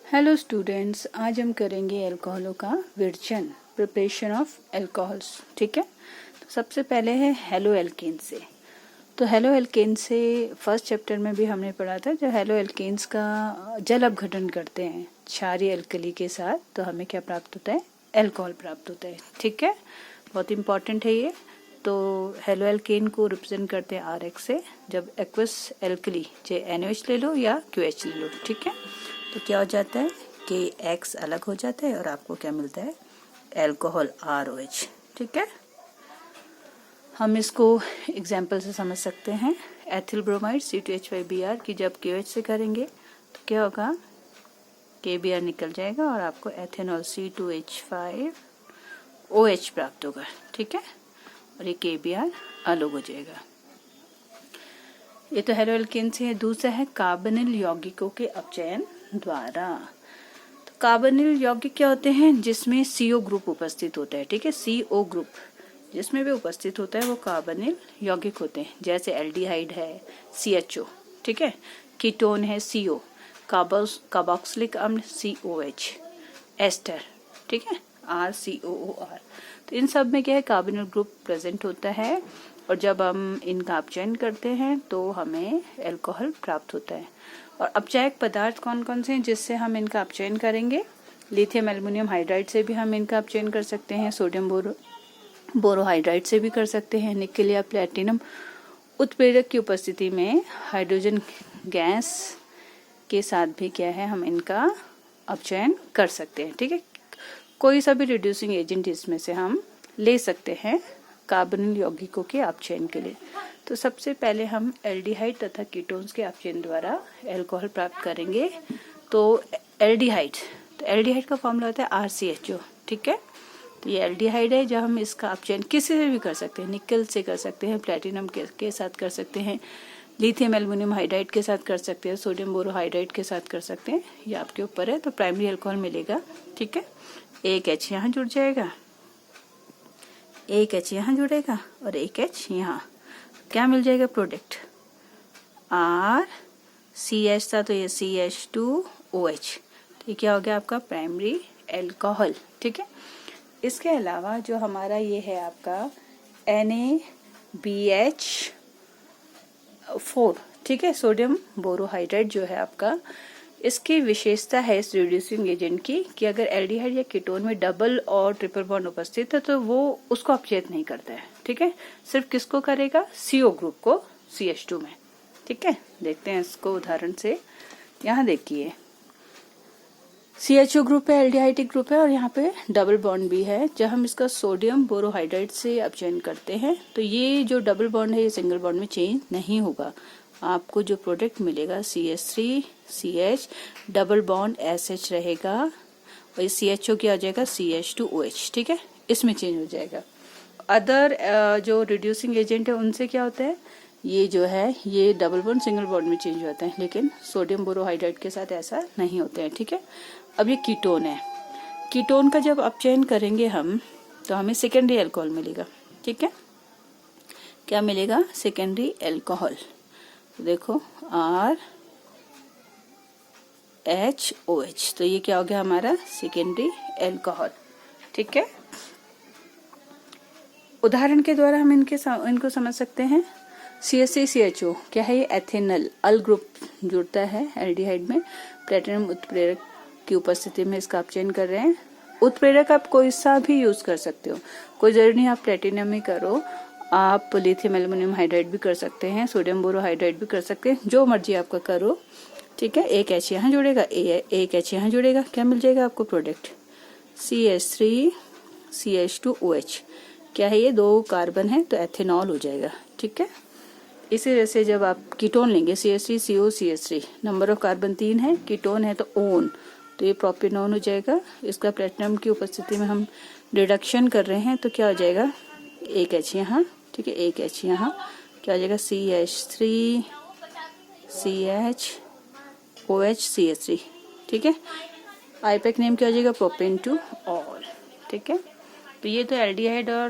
Hello students, आज हम करेंगे अल्कोहलों का विरचन, प्रिपरेशन ऑफ अल्कोहल्स। ठीक है, तो सबसे पहले है हेलो एल्केन से। तो हेलो एल्केन से फर्स्ट चैप्टर में भी हमने पढ़ा था। जो हेलो एल्केन्स का जल अपघटन करते हैं क्षारीय अल्कली के साथ, तो हमें क्या प्राप्त होता है? अल्कोहल प्राप्त होता है। ठीक है, बहुत इंपॉर्टेंट है ये। तो हेलो एल्केन को रिप्रेजेंट करते हैं RX से। जब एक्वस एल्कली चाहे NaOH ले लो या QH ले लो, ठीक है, तो क्या हो जाता है कि X अलग हो जाता है और आपको क्या मिलता है? Alcohol ROH। ठीक है, हम इसको एग्जाम्पल से समझ सकते हैं। एथिल ब्रोमाइड C2H5Br की जब KOH से करेंगे तो क्या होगा? KBr निकल जाएगा और आपको एथेनॉल C2H5OH प्राप्त होगा। ठीक है, और ये KBr अलग हो जाएगा। ये तो हेलो एल्केन से है। दूसरा है कार्बोनिल यौगिकों के अपचयन द्वारा। तो कार्बोनिल यौगिक क्या होते हैं? जिसमें CO ग्रुप उपस्थित होता है। ठीक है, CO ग्रुप जिसमें भी उपस्थित होता है वो कार्बोनिल यौगिक होते हैं। जैसे एल्डिहाइड है CHO, ठीक है, कीटोन है CO, कार्बोक्सिलिक अम्ल COH, एस्टर, ठीक है, RCOOR। तो इन सब में क्या है? कार्बोनिल ग्रुप प्रेजेंट होता है और जब हम इनका अपचयन करते हैं तो हमें अल्कोहल प्राप्त होता है। और अपचायक पदार्थ कौन कौन से हैं जिससे हम इनका अपचयन करेंगे? लिथियम एल्युमिनियम हाइड्राइड से भी हम इनका अपचयन कर सकते हैं, सोडियम बोरोहाइड्राइड से भी कर सकते हैं, निकेल या प्लेटिनम उत्प्रेरक की उपस्थिति में हाइड्रोजन गैस के साथ भी क्या है, हम इनका अपचयन कर सकते हैं। ठीक है, कोई सा भी रिड्यूसिंग एजेंट इसमें से हम ले सकते हैं कार्बोनिल यौगिकों के अपचयन के लिए। तो सबसे पहले हम एल्डिहाइड तथा कीटोन्स के अपचयन द्वारा अल्कोहल प्राप्त करेंगे। तो एल्डिहाइड का फॉर्मूला होता है RCHO। ठीक है, तो ये एल्डिहाइड है। जब हम इसका अपचयन किसी से भी कर सकते हैं, निकल से कर सकते हैं, प्लेटिनम के साथ कर सकते हैं, लिथियम एल्युमिनियम हाइड्राइड के साथ कर सकते हैं, सोडियम बोरोहाइड्राइड के साथ कर सकते हैं, ये आपके ऊपर है। तो प्राइमरी अल्कोहल मिलेगा। ठीक है, एक H यहाँ जुड़ जाएगा, एक H यहाँ जुड़ेगा और एक H यहाँ, क्या मिल जाएगा? प्रोडक्ट RCH था तो ये CH2OH। तो ये क्या हो गया आपका? Primary alcohol. ठीक है, इसके अलावा जो हमारा ये है आपका NaBH4, ठीक है, सोडियम बोरोहाइड्राइड जो है आपका, इसकी विशेषता है इस रिड्यूसिंग एजेंट की कि अगर एल्डिहाइड या कीटोन में डबल और ट्रिपल बॉन्ड उपस्थित है तो वो उसको अपचयन नहीं करता है। ठीक है, सिर्फ किसको करेगा? CO ग्रुप को CH2 में। ठीक है, देखते हैं इसको उदाहरण से। यहाँ देखिए CHO ग्रुप है, एल्डिहाइडिक ग्रुप है और यहाँ पे डबल बॉन्ड भी है। जब हम इसका सोडियम बोरोहाइड्राइड से अपचयन करते हैं तो ये जो डबल बॉन्ड है ये सिंगल बॉन्ड में चेंज नहीं होगा। आपको जो प्रोडक्ट मिलेगा CH3CH डबल बॉन्ड SH रहेगा और ये CHO क्या हो जाएगा? CH2OH। ठीक है, इसमें चेंज हो जाएगा। अदर जो रिड्यूसिंग एजेंट है उनसे क्या होता है? ये जो है ये डबल बॉन्ड सिंगल बॉन्ड में चेंज होता है, लेकिन सोडियम बोरोहाइड्राइड के साथ ऐसा नहीं होता है। ठीक है, अब ये कीटोन है। कीटोन का जब अपचयन करेंगे हम तो हमें सेकेंडरी अल्कोहल मिलेगा। ठीक है, क्या मिलेगा? Secondary alcohol. देखो RHOH, तो ये क्या हो गया हमारा? Secondary alcohol. ठीक है, उदाहरण के द्वारा हम इनको समझ सकते हैं। CH3CHO क्या है? ये एथेनल अल ग्रुप जुड़ता है एल्डिहाइड में, प्लेटिनम उत्प्रेरक की उपस्थिति में इसका अपचयन कर रहे हैं। उत्प्रेरक आप कोई सा भी यूज कर सकते हो, कोई जरूरी नहीं आप प्लेटिनम ही करो, आप लिथियम एल्युमिनियम हाइड्राइड भी कर सकते हैं, सोडियम बोरोहाइड्राइड भी कर सकते हैं, जो मर्जी आपका करो। ठीक है, एक H यहाँ जुड़ेगा, एक H यहाँ जुड़ेगा, क्या मिल जाएगा आपको? Product CH3CH2OH। क्या है? ये 2 कार्बन है तो एथेनॉल हो जाएगा। ठीक है, इसी तरह से जब आप कीटोन लेंगे CH3COCH3, नंबर ऑफ कार्बन 3 है, कीटोन है तो ओन, तो ये प्रोपेनॉन हो जाएगा। इसका प्लेटिनम की उपस्थिति में हम रिडक्शन कर रहे हैं तो क्या हो जाएगा? एक H यहाँ, ठीक है, एक H यहाँ, क्या हो जाएगा? CH3CHOH ठीक है, आईपैक नेम क्या हो जाएगा? Propane two all. ठीक है, तो ये तो एल्डिहाइड और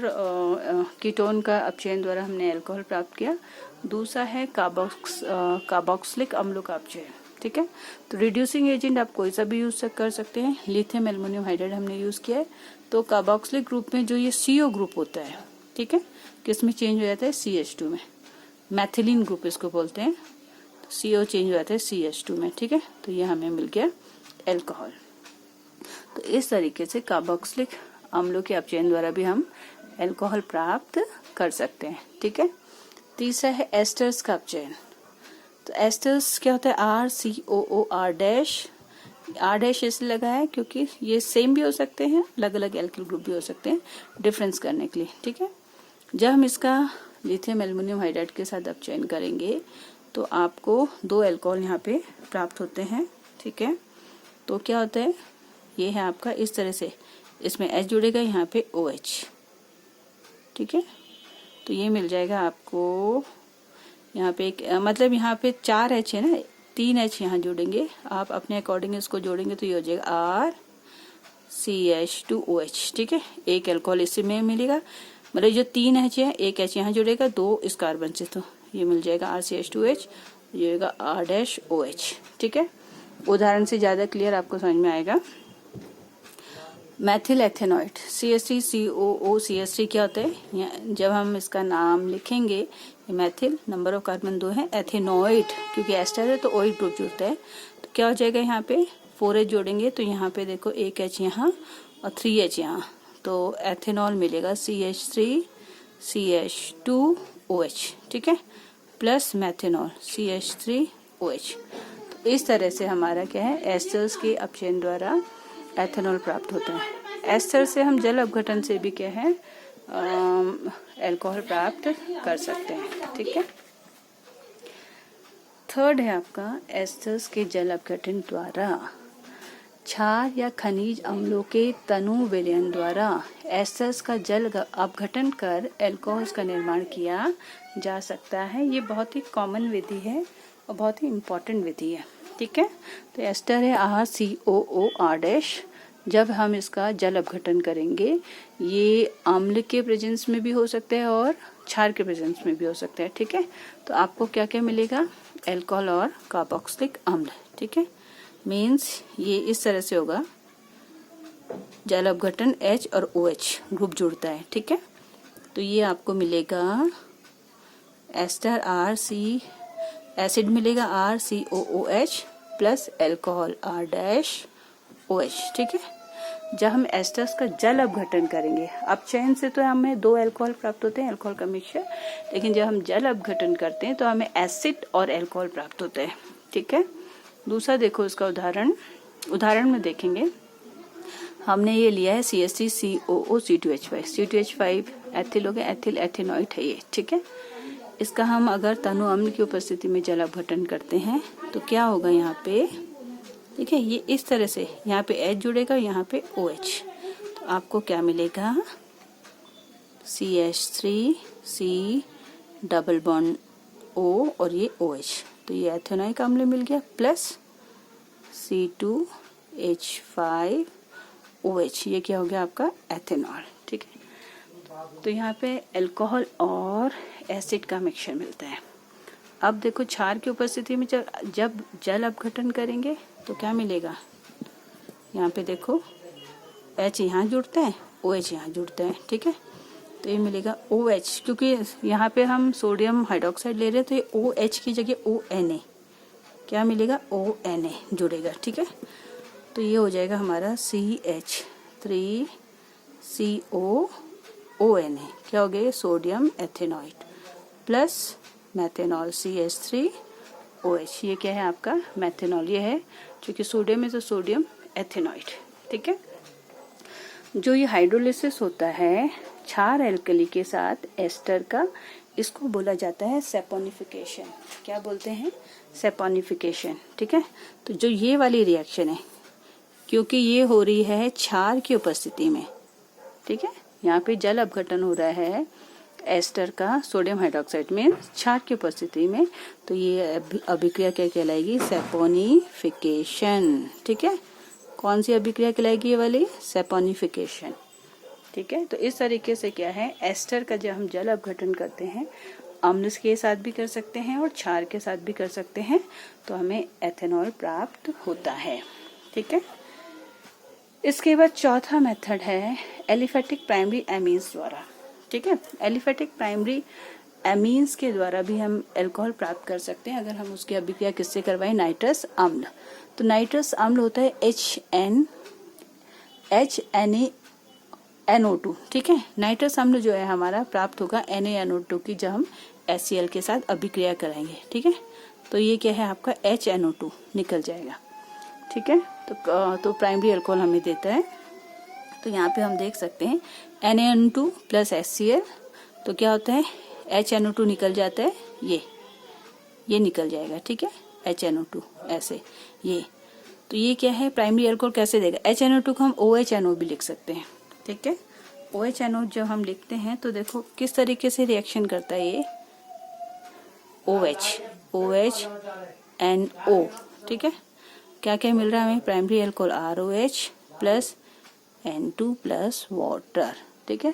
कीटोन का अपचयन द्वारा हमने अल्कोहल प्राप्त किया। दूसरा है कार्बोक्सिलिक अम्लों का अपचयन। ठीक है। तो रिड्यूसिंग एजेंट आप कोई सा भी यूज कर सकते हैं। लिथियम एल्युमिनियम हाइड्राइड हमने यूज किया है। तो कार्बोक्सिलिक ग्रुप में जो ये CO ग्रुप होता है, ठीक है, किसमें चेंज हो जाता है, CH2 में। मैथिलीन ग्रुप इसको बोलते हैं। तो CO चेंज हो जाता है CH2 में, ठीक है। तो ये हमें मिल गया एल्कोहल। तो इस तरीके से कार्बोक्सिलिक अम्लों के अपचयन द्वारा भी हम एल्कोहल प्राप्त कर सकते हैं, ठीक है। तीसरा है एस्टर्स का अपचयन। तो एस्टर्स क्या होता है, RCOOR-, R- इसलिए लगा है क्योंकि ये सेम भी हो सकते हैं, अलग अलग एल्किल ग्रुप भी हो सकते हैं, डिफरेंस करने के लिए, ठीक है। जब हम इसका लिथियम एल्युमिनियम हाइड्राइड के साथ अपचयन करेंगे तो आपको 2 एल्कोहल यहाँ पे प्राप्त होते हैं, ठीक है। तो क्या होता है, ये है आपका इस तरह से, इसमें H जुड़ेगा, यहाँ पे OH, ठीक है। तो ये मिल जाएगा आपको यहाँ पे एक, मतलब यहाँ पे 4 H है ना, 3 H यहाँ जोड़ेंगे, आप अपने अकॉर्डिंग इसको जोड़ेंगे तो ये हो जाएगा RCH2OH, ठीक है। एक एल्कोहल इससे में मिलेगा, मतलब जो 3 H है, एक H यहाँ जुड़ेगा 2 इस कार्बन से, तो ये मिल जाएगा RCH2H, ये होगा R-OH, ठीक है। उदाहरण से ज्यादा क्लियर आपको समझ में आएगा। मैथिल एथेनॉइड CH3COO क्या होता है, जब हम इसका नाम लिखेंगे, मैथिल नंबर ऑफ कार्बन 2 है, एथेनॉइड क्योंकि एस्टर है तो ओइड ग्रुप जुड़ता है, तो क्या हो जाएगा, यहाँ पे 4H जोड़ेंगे तो यहाँ पे देखो एक H यहाँ और 3H यहाँ, तो एथेनॉल मिलेगा CH3CH2OH, ठीक है, प्लस मैथेनॉल CH3OH। तो इस तरह से हमारा क्या है, एस्टर्स के अपचयन द्वारा एथेनॉल प्राप्त होता है। एस्टर से हम जल अपघटन से भी क्या है, एल्कोहल प्राप्त कर सकते हैं, ठीक है। थर्ड है आपका एस्टर्स के जल अपघटन द्वारा क्षार या खनिज अम्लों के तनु विलयन द्वारा एस्टर्स का जल अपघटन कर एल्कोहल्स का निर्माण किया जा सकता है। ये बहुत ही कॉमन विधि है और बहुत ही इम्पोर्टेंट विधि है, ठीक है। तो एस्टर है RCOOR-, जब हम इसका जल अपघटन करेंगे, ये अम्ल के प्रेजेंस में भी हो सकता है और क्षार के प्रेजेंस में भी हो सकता है, ठीक है। तो आपको क्या क्या मिलेगा, एल्कोहल और कार्बोक्सिलिक अम्ल, ठीक है। मीन्स ये इस तरह से होगा, जल अपघटन H और OH ग्रुप जुड़ता है, ठीक है। तो ये आपको मिलेगा एस्टर एसिड मिलेगा RCOOH प्लस एल्कोहल R-OH, ठीक है। जब हम एस्टर्स का जल अपघटन करेंगे, अपचयन से तो हमें 2 एल्कोहल प्राप्त होते हैं, एल्कोहल का मिक्सचर, लेकिन जब हम जल अपघटन करते हैं तो हमें एसिड और एल्कोहल प्राप्त होते हैं, ठीक है। दूसरा देखो इसका उदाहरण में देखेंगे, हमने ये लिया है CH3COO C2H5 एथिल हो गया, एथिल एथेनॉइड है ये, ठीक है। इसका हम अगर तनु अम्ल की उपस्थिति में जल अपघटन करते हैं तो क्या होगा, यहाँ पे ठीक है, ये इस तरह से यहाँ पे H जुड़ेगा, यहाँ पे OH, तो आपको क्या मिलेगा, CH3C डबल बॉन्ड O और ये OH, तो ये एथेनॉइक अम्ल मिल गया, प्लस C2H5OH, ये क्या हो गया आपका एथेनॉल, ठीक है। तो यहाँ पे अल्कोहल और एसिड का मिक्सचर मिलता है। अब देखो क्षार की उपस्थिति में जब जल अपघटन करेंगे तो क्या मिलेगा, यहाँ पे देखो H यहाँ जुड़ता है, OH यहाँ जुड़ता है, ठीक है। तो ये मिलेगा OH, क्योंकि यहाँ पे हम सोडियम हाइड्रोक्साइड ले रहे हैं तो ये OH की जगह ONA, क्या मिलेगा, ONA जुड़ेगा, ठीक है। तो ये हो जाएगा हमारा CH3COONA, क्या हो गया, सोडियम एथेनॉइड प्लस मैथेनॉल CH3OH, ये क्या है आपका मैथेनॉल, ये है क्योंकि सोडियम है तो सोडियम एथेनॉइड, ठीक है। जो ये हाइड्रोलिसिस होता है क्षार एल्कली के साथ एस्टर का, इसको बोला जाता है सेपोनिफिकेशन। क्या बोलते हैं, सेपोनिफिकेशन, ठीक है। तो जो ये वाली रिएक्शन है, क्योंकि ये हो रही है क्षार की उपस्थिति में, ठीक है, यहाँ पे जल अपघटन हो रहा है एस्टर का सोडियम हाइड्रोक्साइड में क्षार की उपस्थिति में, तो ये अभिक्रिया क्या कहलाएगी, सेपोनिफिकेशन, ठीक है। कौन सी अभिक्रिया कहलाएगी, ये वाली सेपोनिफिकेशन, ठीक है। तो इस तरीके से क्या है, एस्टर का जब हम जल अपघटन करते हैं अम्ल के साथ भी कर सकते हैं और क्षार के साथ भी कर सकते हैं, तो हमें एथेनॉल प्राप्त होता है। ठीक है। इसके बाद चौथा मेथड है एलिफेटिक प्राइमरी एमीन्स द्वारा। ठीक है। एलिफेटिक प्राइमरी एमीन्स के द्वारा भी हम अल्कोहल प्राप्त कर सकते हैं। अगर हम उसकी अभिक्रिया किससे करवाएं, नाइट्रस अम्ल। तो नाइट्रस अम्ल होता है NaNO2। ठीक है। नाइट्रस अम्ल जो है हमारा प्राप्त होगा NaNO2 की, जब हम HCl के साथ अभिक्रिया कराएंगे। ठीक है। तो ये क्या है आपका HNO2 निकल जाएगा। ठीक है। तो प्राइमरी अल्कोहल हमें देता है। तो यहाँ पे हम देख सकते हैं NaNO2 प्लस HCl, तो क्या होता है HNO2 निकल जाता है, ये निकल जाएगा। ठीक है। HNO2 ऐसे ये, तो ये क्या है प्राइमरी अल्कोहल कैसे देगा। HNO2 को हम OHNO भी लिख सकते हैं। ठीक है। OHNO जब हम लिखते हैं तो देखो किस तरीके से रिएक्शन करता है ये OHNO। ठीक है। क्या क्या मिल रहा है हमें, primary alcohol ROH plus N2 plus water. ठीक है।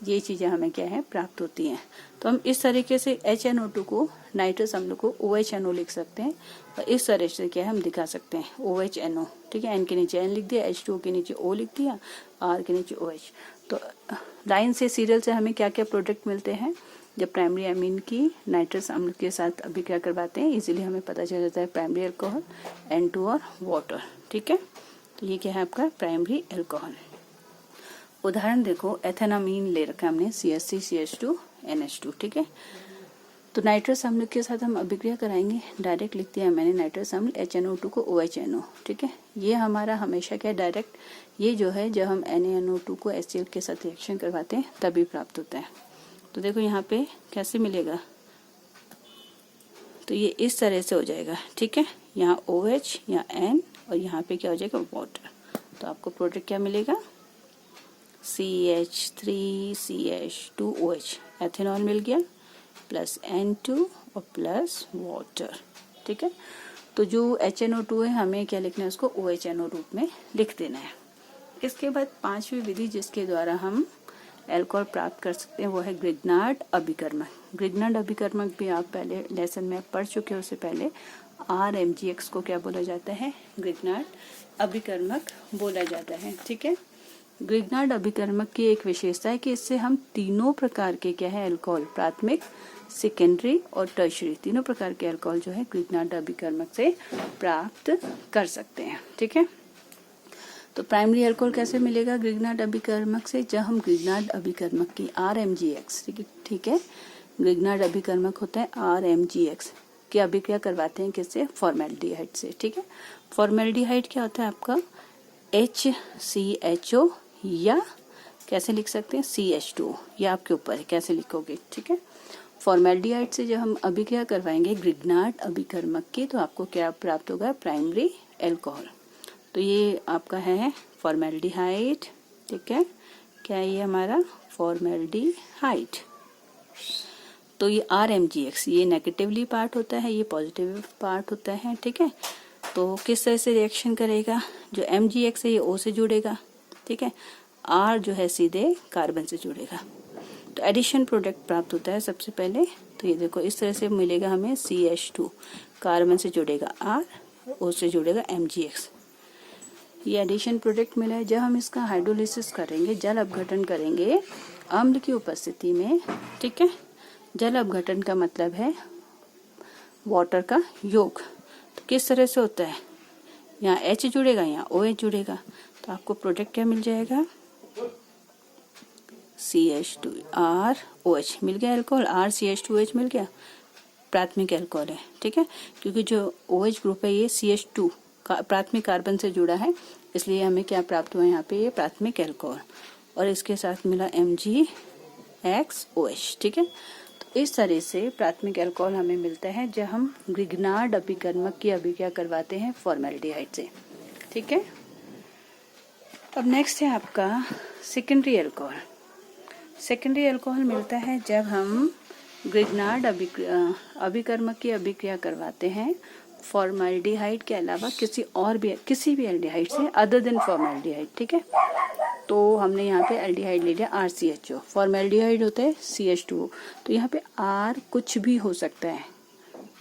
ये चीजें हमें क्या है प्राप्त होती हैं। तो हम इस तरीके से HNO2 को, नाइट्रस अम्ल को OHNO लिख सकते हैं, और इस तरह से क्या है हम दिखा सकते हैं OHNO। ठीक है। N के नीचे N लिख दिया, H2O के नीचे O लिख दिया, R के नीचे OH। तो लाइन से सीरियल से हमें क्या क्या प्रोडक्ट मिलते हैं जब प्राइमरी एमीन की नाइट्रस अम्ल के साथ अभिक्रिया करवाते हैं, इजीली हमें पता चल जाता है प्राइमरी अल्कोहल, N2 और वाटर। ठीक है। तो ये क्या है आपका प्राइमरी अल्कोहल। उदाहरण देखो, एथेनामीन ले रखा है हमने CH3CH2NH2। ठीक है। तो नाइट्रस अम्ल के साथ हम अभिक्रिया कराएंगे, डायरेक्ट लिख दिया मैंने नाइट्रस अम्ल HNO2 को OHNO। ठीक है। ये हमारा हमेशा क्या डायरेक्ट, ये जो है जब हम NaNO2 को HCl के साथ रिएक्शन करवाते हैं तभी प्राप्त होता है। तो देखो यहाँ पे कैसे मिलेगा, तो ये इस तरह से हो जाएगा। ठीक है। यहाँ OH, यहाँ N, और यहाँ पे क्या हो जाएगा वाटर। तो आपको प्रोडक्ट क्या मिलेगा, CH3CH2OH, एथेनॉल मिल गया, प्लस N2 और प्लस वाटर। ठीक है। तो जो HNO2 है हमें क्या लिखना है, उसको OHNO रूप में लिख देना है। इसके बाद पांचवी विधि जिसके द्वारा हम अल्कोहल प्राप्त कर सकते हैं वो है ग्रिग्नार्ड अभिकर्मक। ग्रिग्नार्ड अभिकर्मक भी आप पहले लेसन में पढ़ चुके हो, उससे पहले RMGX को क्या बोला जाता है, ग्रिग्नार्ड अभिकर्मक बोला जाता है। ठीक है। ग्रिग्नार्ड अभिकर्मक की एक विशेषता है कि इससे हम तीनों प्रकार के क्या है अल्कोहल, प्राथमिक, सेकेंडरी और टर्शरी, तीनों प्रकार के अल्कोहल जो है ग्रिग्नार्ड अभिकर्मक से प्राप्त कर सकते हैं। ठीक है। तो प्राइमरी अल्कोहल कैसे मिलेगा ग्रिग्नार्ड अभिकर्मक से, जब हम ग्रिग्नार्ड अभिकर्मक की RMGX, ठीक है, ग्रिग्नार्ड अभिकर्मक होता है RMGX की अभिक्रिया करवाते हैं किससे, फॉर्मेल्डिहाइड से। ठीक है। फॉर्मेल्डिहाइड क्या होता है आपका HCHO, या कैसे लिख सकते हैं CH2, या आपके ऊपर है कैसे लिखोगे। ठीक है। फॉर्मेल्डिहाइड से जब हम अभिक्रिया करवाएंगे ग्रिग्नार्ड अभिकर्मक की, तो आपको क्या प्राप्त होगा, प्राइमरी अल्कोहल। तो ये आपका है फॉर्मेल्डिहाइड। ठीक है। क्या है ये हमारा फॉर्मेल्डिहाइड। तो ये RMGX, ये नेगेटिवली पार्ट होता है, ये पॉजिटिव पार्ट होता है। ठीक है। तो किस तरह से रिएक्शन करेगा, जो MGX है ये O से जुड़ेगा। ठीक है। R जो है सीधे कार्बन से जुड़ेगा। तो एडिशन प्रोडक्ट प्राप्त होता है सबसे पहले। तो ये देखो इस तरह से मिलेगा हमें CH2, कार्बन से जुड़ेगा R, O से जुड़ेगा MGX। ये एडिशन प्रोडक्ट मिला है। जब हम इसका हाइड्रोलिसिस करेंगे, जल अपघटन करेंगे अम्ल की उपस्थिति में। ठीक है। जल अपघटन का मतलब है वाटर का योग। तो किस तरह से होता है, यहाँ H जुड़ेगा, यहाँ OH जुड़ेगा, तो आपको प्रोडक्ट क्या मिल जाएगा, CH2ROH मिल गया अल्कोहल, RCH2OH मिल गया, प्राथमिक अल्कोहल है। ठीक है। क्योंकि जो OH ग्रुप है ये CH2 प्राथमिक कार्बन से जुड़ा है, इसलिए हमें क्या प्राप्त हुआ यहाँ पे, ये प्राथमिक अल्कोहल, और इसके साथ मिला MgXOH। ठीक है। तो इस तरह से प्राथमिक अल्कोहल हमें मिलता है जब हम ग्रिग्नार्ड अभिकर्मक की अभिक्रिया करवाते हैं फॉर्मेल्डिहाइड से। ठीक है। अब नेक्स्ट है आपका सेकेंडरी अल्कोहल। सेकेंडरी अल्कोहल मिलता है जब हम ग्रिग्नार्ड अभिकर्मक की अभिक्रिया करवाते हैं फॉर्मल्डिहाइड के अलावा किसी भी एल्डिहाइड से अदर देन फॉर्मल्डिहाइड, ठीक है। तो हमने यहाँ पे एल्डिहाइड ले लिया RCHO, फॉर्मल्डिहाइड होता है CH2, तो यहाँ पे R कुछ भी हो सकता है,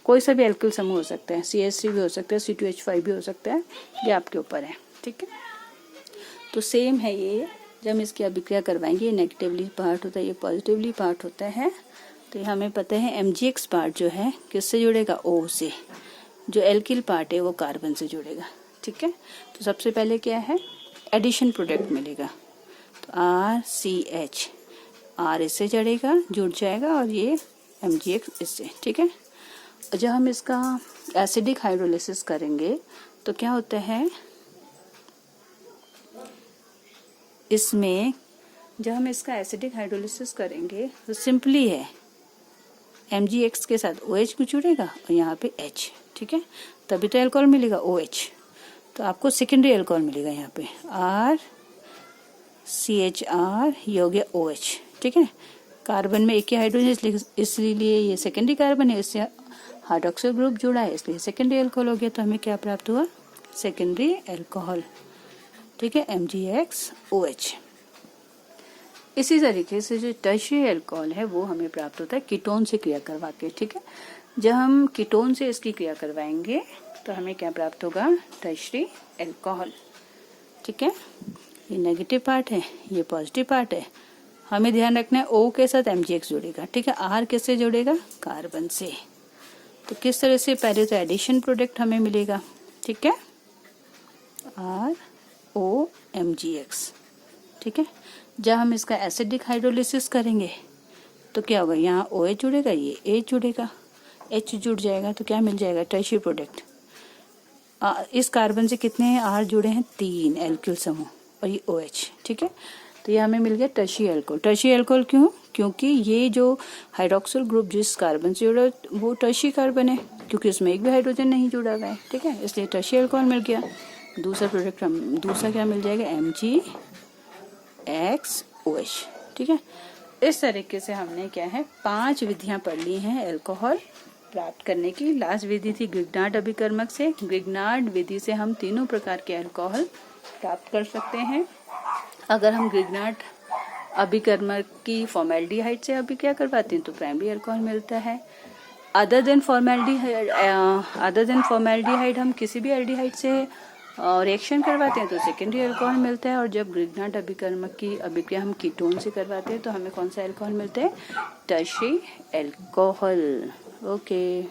कोई सा भी एल्किल समूह हो सकता है, CH3 भी हो सकता है, C2H5 भी हो सकता है, ये आपके ऊपर है, ठीक है। तो सेम है ये, जब हम इसकी अभिक्रिया करवाएंगे, ये नेगेटिवली पार्ट होता है, ये पॉजिटिवली पार्ट होता है। तो हमें पता है MgX पार्ट जो है किससे जुड़ेगा, O से, जो एल्किल पार्ट है वो कार्बन से जुड़ेगा, ठीक है। तो सबसे पहले क्या है, एडिशन प्रोडक्ट मिलेगा, तो RCH, R इससे जुड़ जाएगा और ये MgX इससे, ठीक है। और जब हम इसका एसिडिक हाइड्रोलिसिस करेंगे तो क्या होता है, इसमें जब हम इसका एसिडिक हाइड्रोलिसिस करेंगे तो सिंपली है MgX के साथ OH भी जुड़ेगा और यहाँ पे H, ठीक है, तभी तो अल्कोहल मिलेगा OH। तो आपको सेकेंडरी अल्कोहल मिलेगा यहाँ पे RCHR, ये हो गया OH, ठीक है। कार्बन में एक ही हाइड्रोजन, इसलिए ये सेकेंडरी कार्बन है, इससे हाइड्रोक्सिल ग्रुप जुड़ा है, इसलिए सेकेंडरी अल्कोहल हो गया। तो हमें क्या प्राप्त हुआ, सेकेंडरी अल्कोहल, ठीक है, MgX OH। इसी तरीके से जो टर्शियरी अल्कोहल है वो हमें प्राप्त होता है कीटोन से क्रिया करवा के, ठीक है। जब हम कीटोन से इसकी क्रिया करवाएंगे तो हमें क्या प्राप्त होगा, टर्शियरी अल्कोहल, ठीक है। ये नेगेटिव पार्ट है, ये पॉजिटिव पार्ट है। हमें ध्यान रखना है O के साथ MgX जुड़ेगा, ठीक है। R किससे जुड़ेगा, कार्बन से। तो किस तरह से, पहले तो एडिशन प्रोडक्ट हमें मिलेगा, ठीक है, ROMgX, ठीक है। जब हम इसका एसिडिक हाइड्रोलिसिस करेंगे तो क्या होगा, यहाँ OH जुड़ेगा, ये H जुड़ेगा, H जुड़ जाएगा, तो क्या मिल जाएगा, टर्शियरी प्रोडक्ट। इस कार्बन से कितने हैं, R जुड़े हैं 3 एल्किल समूह, और ये OH, ठीक है। तो ये हमें मिल गया टर्शियरी अल्कोहल। टर्शियरी अल्कोहल क्यों, क्योंकि ये जो हाइड्रोक्सिल ग्रुप जिस कार्बन से जुड़ा वो टर्शियरी कार्बन है, क्योंकि इसमें एक भी हाइड्रोजन नहीं जुड़ा हुआ है, ठीक है, इसलिए टर्शियरी अल्कोहल मिल गया। दूसरा प्रोडक्ट दूसरा क्या मिल जाएगा, MgXOH, ठीक है। इस तरीके से हमने क्या है 5 विधियां पढ़ ली हैं अल्कोहल प्राप्त करने की। लास्ट विधि थी ग्रिग्नार्ड अभिकर्मक से। ग्रिग्नार्ड विधि से हम तीनों प्रकार के अल्कोहल प्राप्त कर सकते हैं। अगर हम ग्रिग्नार्ड अभिकर्मक की फॉर्मेल्डिहाइड से अभिक्रिया करवाते हैं तो प्राइमरी अल्कोहल मिलता है। अदर देन फॉर्मेल्डिहाइड हम किसी भी एल्डिहाइड से रिएक्शन करवाते हैं तो सेकेंडरी अल्कोहल मिलता है। और जब ग्रिग्नार्ड अभिकर्मक की अभिक्रिया हम कीटोन से करवाते हैं तो हमें कौन सा अल्कोहल मिलता है, टर्शियरी अल्कोहल। ओके।